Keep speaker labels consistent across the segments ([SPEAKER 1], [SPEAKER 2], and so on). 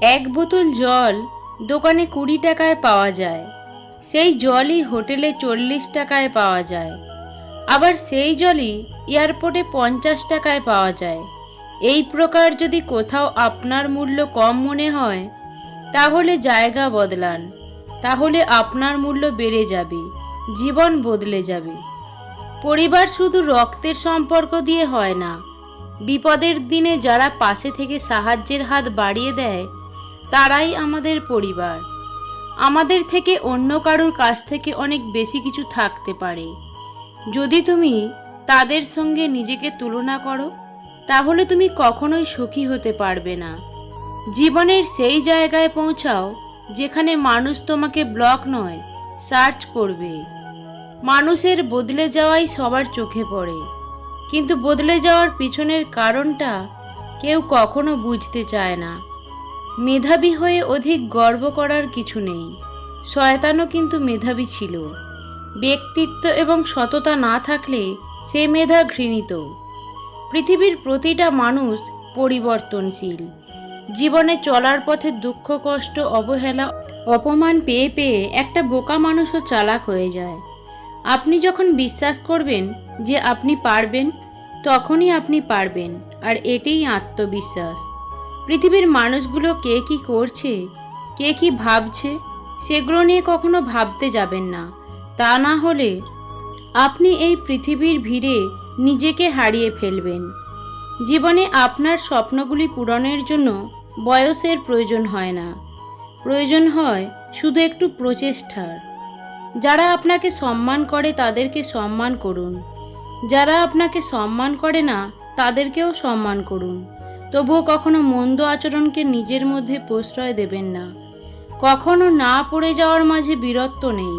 [SPEAKER 1] এক বোতল জল দোকানে 20 টাকায় পাওয়া যায়, সেই জলই হোটেলে 40 টাকায় পাওয়া যায়, আবার সেই জলই এয়ারপোর্টে 50 টাকায় পাওয়া যায়। এই প্রকার যদি কোথাও আপনার মূল্য কম মনে হয়, তাহলে জায়গা বদলান, তাহলে আপনার মূল্য বেড়ে যাবে, জীবন বদলে যাবে। পরিবার শুধু রক্তের সম্পর্ক দিয়ে হয় না, বিপদের দিনে যারা পাশে থেকে সাহায্যের হাত বাড়িয়ে দেয় তারাই আমাদের পরিবার। আমাদের থেকে অন্য কারোর কাছ থেকে অনেক বেশি কিছু থাকতে পারে। যদি তুমি তাদের সঙ্গে নিজেকে তুলনা করো, তাহলে তুমি কখনোই সুখী হতে পারবে না। জীবনের সেই জায়গায় পৌঁছাও যেখানে মানুষ তোমাকে ব্লক নয়, সার্চ করবে। মানুষের বদলে যাওয়াই সবার চোখে পড়ে, কিন্তু বদলে যাওয়ার পিছনের কারণটা কেউ কখনো বুঝতে চায় না। মেধাবী হয়ে অধিক গর্ব করার কিছু নেই, শয়তানও কিন্তু মেধাবী ছিল। ব্যক্তিত্ব এবং সততা না থাকলে সে মেধা ঘৃণিত। পৃথিবীর প্রতিটা মানুষ পরিবর্তনশীল। জীবনে চলার পথে দুঃখ, কষ্ট, অবহেলা, অপমান পেয়ে পেয়ে একটা বোকা মানুষও চালাক হয়ে যায়। আপনি যখন বিশ্বাস করবেন যে আপনি পারবেন, তখনই আপনি পারবেন, আর এটাই আত্মবিশ্বাস। পৃথিবীর মানুষগুলো কে কি করছে, কে কি ভাবছে, সেগুলো নিয়ে কখনো ভাবতে যাবেন না। তা না হলে আপনি এই পৃথিবীর ভিড়ে নিজেকে হারিয়ে ফেলবেন। জীবনে আপনার স্বপ্নগুলি পূরণের জন্য বয়সের প্রয়োজন হয় না, প্রয়োজন হয় শুধু একটু প্রচেষ্টার। যারা আপনাকে সম্মান করে তাদেরকে সম্মান করুন, যারা আপনাকে সম্মান করে না তাদেরকেও সম্মান করুন। তবুও কখনো মন্দ আচরণকে নিজের মধ্যে প্রশ্রয় দেবেন না। কখনো না পড়ে যাওয়ার মাঝে বীরত্ব নেই,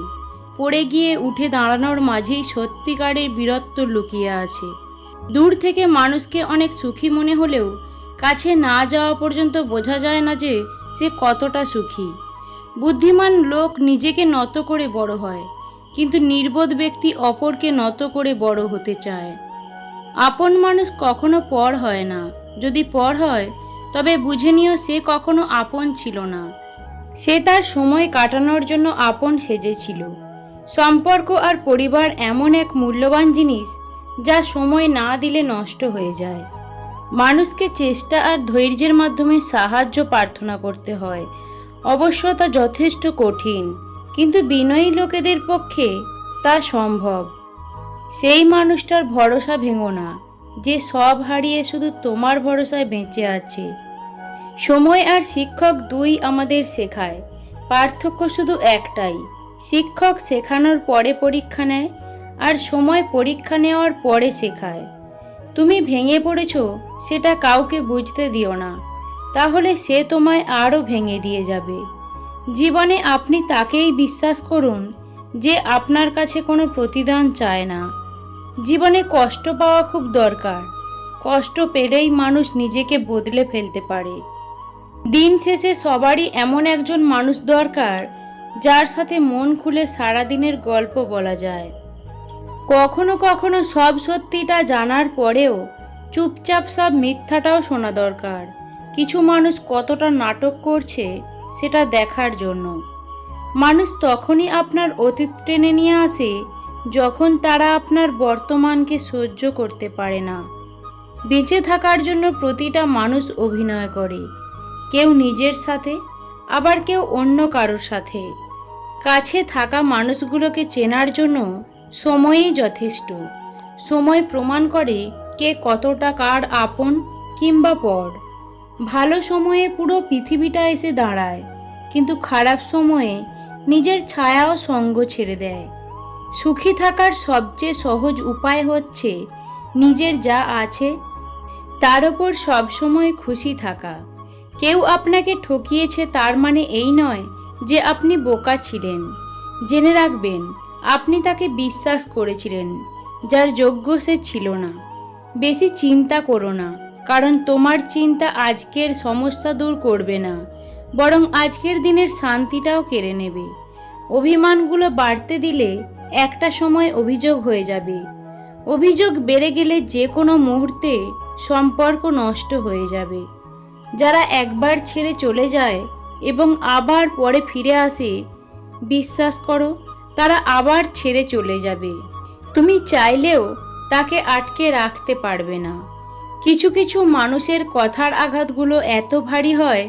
[SPEAKER 1] পড়ে গিয়ে উঠে দাঁড়ানোর মাঝেই সত্যিকারের বীরত্ব লুকিয়ে আছে। দূর থেকে মানুষকে অনেক সুখী মনে হলেও কাছে না যাওয়া পর্যন্ত বোঝা যায় না যে সে কতটা সুখী। বুদ্ধিমান লোক নিজেকে নত করে বড় হয়, কিন্তু নির্বোধ ব্যক্তি অপরকে নত করে বড় হতে চায়। আপন মানুষ কখনো পর হয় না, যদি পর হয় তবে বুঝে নিও সে কখনো আপন ছিল না, সে তার সময় কাটানোর জন্য আপন সেজেছিল। সম্পর্ক আর পরিবার এমন এক মূল্যবান জিনিস যা সময় না দিলে নষ্ট হয়ে যায়। মানুষকে চেষ্টা আর ধৈর্যের মাধ্যমে সাহায্য প্রার্থনা করতে হয়। অবশ্য তা যথেষ্ট কঠিন, কিন্তু বিনয়ী লোকেদের পক্ষে তা সম্ভব। সেই মানুষটার ভরসা ভেঙো না যে সব হারিয়ে শুধু তোমার ভরসায় বেঁচে আছে। সময় আর শিক্ষক দুই আমাদের শেখায়, পার্থক্য শুধু একটাই, শিক্ষক শেখানোর পরে পরীক্ষা নেয়, আর সময় পরীক্ষা নেওয়ার পরে শেখায়। তুমি ভেঙে পড়েছো সেটা কাউকে বুঝতে দিও না, তাহলে সে তোমায় আরও ভেঙে দিয়ে যাবে। জীবনে আপনি তাকেই বিশ্বাস করুন যে আপনার কাছে কোনো প্রতিদান চায় না। জীবনে কষ্ট পাওয়া খুব দরকার, কষ্ট পেলেই মানুষ নিজেকে বদলে ফেলতে পারে। দিন শেষে সবারই এমন একজন মানুষ দরকার যার সাথে মন খুলে সারাদিনের গল্প বলা যায়। কখনো কখনো সব সত্যিটা জানার পরেও চুপচাপ সব মিথ্যাটাও শোনা দরকার। কিছু মানুষ কতটা নাটক করছে সেটা দেখার জন্য। মানুষ তখনই আপনার অতীত টেনে নিয়ে আসে যখন তারা আপনার বর্তমানকে সহ্য করতে পারে না। বেঁচে থাকার জন্য প্রতিটা মানুষ অভিনয় করে, কেউ নিজের সাথে, আবার কেউ অন্য কারোর সাথে। কাছে থাকা মানুষগুলোকে চেনার জন্য সময়ই যথেষ্ট। সময় প্রমাণ করে কে কতটা কার আপন কিংবা পর। ভালো সময়ে পুরো পৃথিবীটা এসে দাঁড়ায়, কিন্তু খারাপ সময়ে নিজের ছায়াও সঙ্গ ছেড়ে দেয়। সুখী থাকার সবচেয়ে সহজ উপায় হচ্ছে নিজের যা আছে তার ওপর সবসময় খুশি থাকা। কেউ আপনাকে ঠকিয়েছে তার মানে এই নয় যে আপনি বোকা ছিলেন। জেনে রাখবেন, আপনি তাকে বিশ্বাস করেছিলেন যার যোগ্য সে ছিল না। বেশি চিন্তা করো না, কারণ তোমার চিন্তা আজকের সমস্যা দূর করবে না, বরং আজকের দিনের শান্তিটাও কেড়ে নেবে। অভিমানগুলো বাড়তে দিলে একটা সময় অভিযোগ হয়ে যাবে। অভিযোগ বেড়ে গেলে যে কোনো মুহূর্তে সম্পর্ক নষ্ট হয়ে যাবে। যারা একবার ছেড়ে চলে যায় এবং আবার পরে ফিরে আসে, বিশ্বাস করো তারা আবার ছেড়ে চলে যাবে। তুমি চাইলেও তাকে আটকে রাখতে পারবে না। কিছু কিছু মানুষের কথার আঘাতগুলো এত ভারী হয়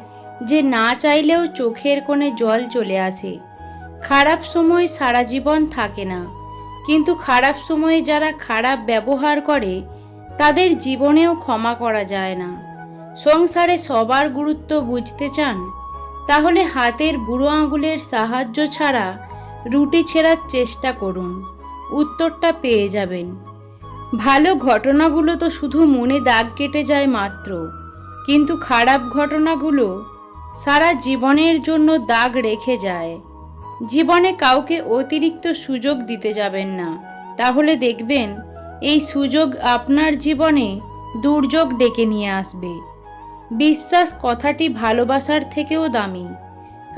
[SPEAKER 1] যে না চাইলেও চোখের কোণে জল চলে আসে। খারাপ সময় সারা জীবন থাকে না, কিন্তু খারাপ সময়ে যারা খারাপ ব্যবহার করে তাদের জীবনেও ক্ষমা করা যায় না। সংসারে সবার গুরুত্ব বুঝতে চান? তাহলে হাতের বুড়ো আঙুলের সাহায্য ছাড়া রুটি ছেঁড়ার চেষ্টা করুন, উত্তরটা পেয়ে যাবেন। ভালো ঘটনাগুলো তো শুধু মনে দাগ কেটে যায় মাত্র, কিন্তু খারাপ ঘটনাগুলো সারা জীবনের জন্য দাগ রেখে যায়। জীবনে কাউকে অতিরিক্ত সুযোগ দিতে যাবেন না, তাহলে দেখবেন এই সুযোগ আপনার জীবনে দুর্যোগ ডেকে নিয়ে আসবে। বিশ্বাস কথাটি ভালোবাসার থেকেও দামি,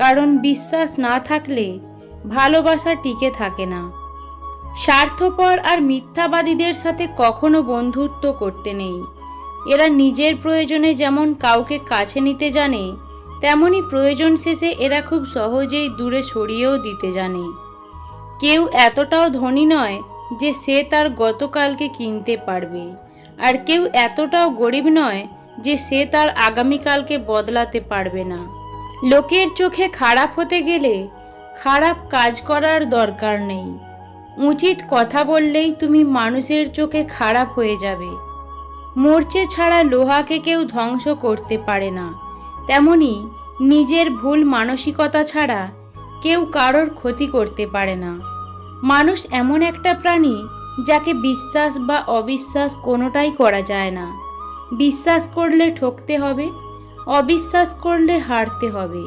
[SPEAKER 1] কারণ বিশ্বাস না থাকলে ভালোবাসা টিকে থাকে না। স্বার্থপর আর মিথ্যাবাদীদের সাথে কখনো বন্ধুত্ব করতে নেই। এরা নিজের প্রয়োজনে যেমন কাউকে কাছে নিতে জানে, তেমনি প্রয়োজন শেষে এরা খুব সহজেই দূরে সরিয়েও দিতে জানে। কেউ এতটাও ধনী নয় যে সে তার গতকালকে কিনতে পারবে, আর কেউ এতটাও গরিব নয় যে সে তার আগামীকালকে বদলাতে পারবে না। লোকের চোখে খারাপ হতে গেলে খারাপ কাজ করার দরকার নেই। উচিত কথা বললেই তুমি মানুষের চোখে খারাপ হয়ে যাবে। মরচে ছাড়া লোহাকে কেউ ধ্বংস করতে পারে না, তেমনি নিজের ভুল মানসিকতা ছাড়া কেউ কারোর ক্ষতি করতে পারে না। মানুষ এমন একটা প্রাণী যাকে বিশ্বাস বা অবিশ্বাস কোনোটাই করা যায় না। বিশ্বাস করলে ঠকতে হবে, অবিশ্বাস করলে হারতে হবে।